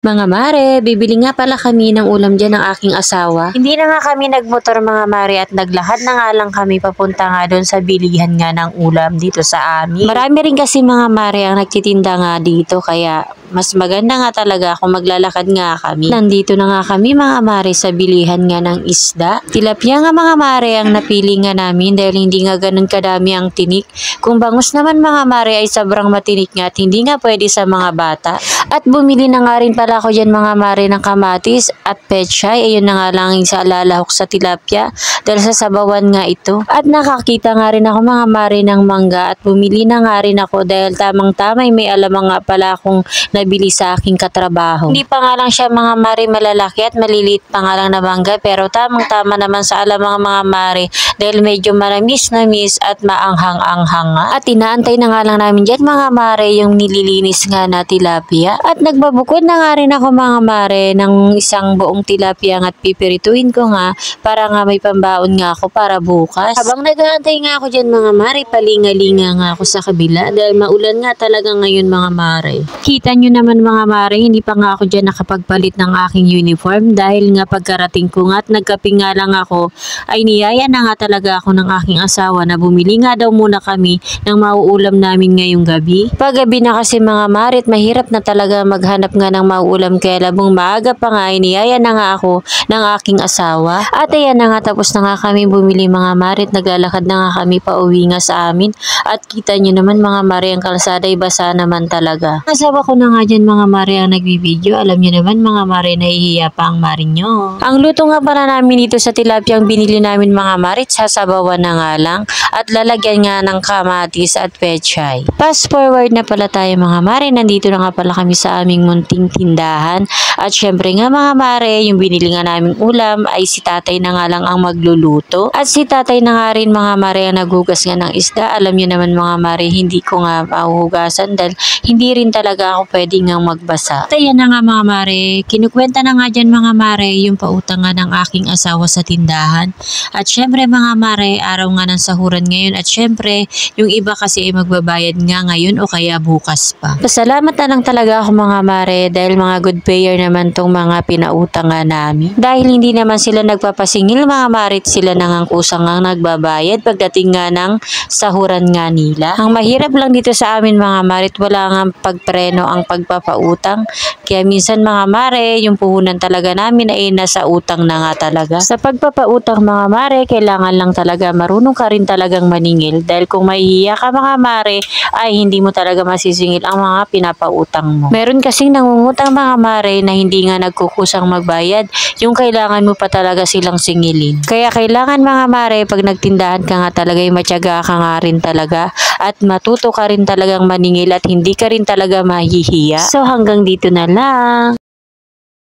Mga mare, bibili nga pala kami ng ulam dyan ng aking asawa. Hindi na nga kami nagmotor mga mare at naglakad na nga lang kami papunta nga doon sa bilihan nga ng ulam dito sa amin. Marami rin kasi mga mare ang nagtitinda nga dito kaya mas maganda nga talaga kung maglalakad nga kami. Nandito na nga kami mga mare sa bilihan nga ng isda. Tilapia nga mga mare ang napili nga namin dahil hindi nga ganun kadami ang tinik. Kung bangus naman mga mare ay sobrang matinik nga at hindi nga pwede sa mga bata. At bumili na nga rin pala ako dyan mga mare ng kamatis at pechay. Ayun na nga lang sa alalahok sa tilapia dahil sa sabawan nga ito. At nakakita nga rin ako mga mare ng mangga at bumili na nga rin ako dahil tamang-tama may alamang nga pala akong nabili sa aking katrabaho. Hindi pa nga lang siya mga mare malalaki at maliliit pa nga lang na mangga pero tamang-tama naman sa alamang mga mare dahil medyo manamis-namis at maanghang-anghang nga. At inaantay na nga lang namin dyan mga mare yung nililinis nga na tilapia. At nagbabukod na nga rin ako mga mare ng isang buong tilapia at pipirituin ko nga para nga may pambaon nga ako para bukas. Habang nag-aantay nga ako dyan mga mare, palinga-linga nga ako sa kabila dahil maulan nga talaga ngayon mga mare. Kita nyo naman mga mare, hindi pa nga ako dyan nakapagpalit ng aking uniform dahil nga pagkarating ko nga at nagkape nga lang ako ay niyaya na nga talaga ako ng aking asawa na bumili nga daw muna kami ng mauulam namin ngayong gabi. Paggabi na kasi mga mare at mahirap na talaga maghanap nga ng mauulam kaya labong maaga pa nga ay niyaya na nga ako ng aking asawa. At ayan na nga tapos na nga kami bumili mga mare at naglalakad na nga kami pa uwi nga sa amin at kita nyo naman mga mare ang kalsada ay basa naman talaga. Asawa ko na nga dyan mga mare ang nagbibideo. Alam nyo naman mga mare nahihiya pa ang mare nyo. Ang luto nga pala namin dito sa tilapia ang binili namin mga mare sasabawan na nga lang at lalagyan nga ng kamatis at pechay. Fast forward na pala tayo mga mare. Nandito na nga pala kami sa aming munting tindahan at syempre nga mga mare yung binili nga naming ulam ay si tatay na nga lang ang magluluto at si tatay na nga rin mga mare ang naghugas nga ng isda. Alam nyo naman mga mare hindi ko nga mahuhugasan dahil hindi rin talaga ako pwede nga magbasa. At ayan na nga mga mare, kinukwenta na nga dyan mga mare yung pautang nga ng aking asawa sa tindahan. At syempre mga mare, araw nga ng sahuran ngayon at syempre yung iba kasi ay magbabayad nga ngayon o kaya bukas pa. Pasalamat na lang talaga ako mga mare dahil mga good payer naman tong mga pinautang nga namin. Dahil hindi naman sila nagpapasingil mga mare, sila nang kusang nga nagbabayad pagdating nga ng sahuran nga nila. Ang mahirap lang dito sa amin mga mare, wala nga pagpreno ang pagpapautang. Kaya minsan mga mare, yung puhunan talaga namin ay nasa utang na nga talaga. Sa pagpapautang mga mare, kailangan lang talaga marunong ka rin talagang maningil. Dahil kung mahihiya ka mga mare, ay hindi mo talaga masisingil ang mga pinapautang mo. Meron kasing nangungutang mga mare na hindi nga nagkukusang magbayad. Yung kailangan mo pa talaga silang singilin. Kaya kailangan mga mare, pag nagtindahan ka nga talaga, matyaga ka nga rin talaga. At matuto ka rin talagang maningil at hindi ka rin talaga mahihiya. So hanggang dito na lang.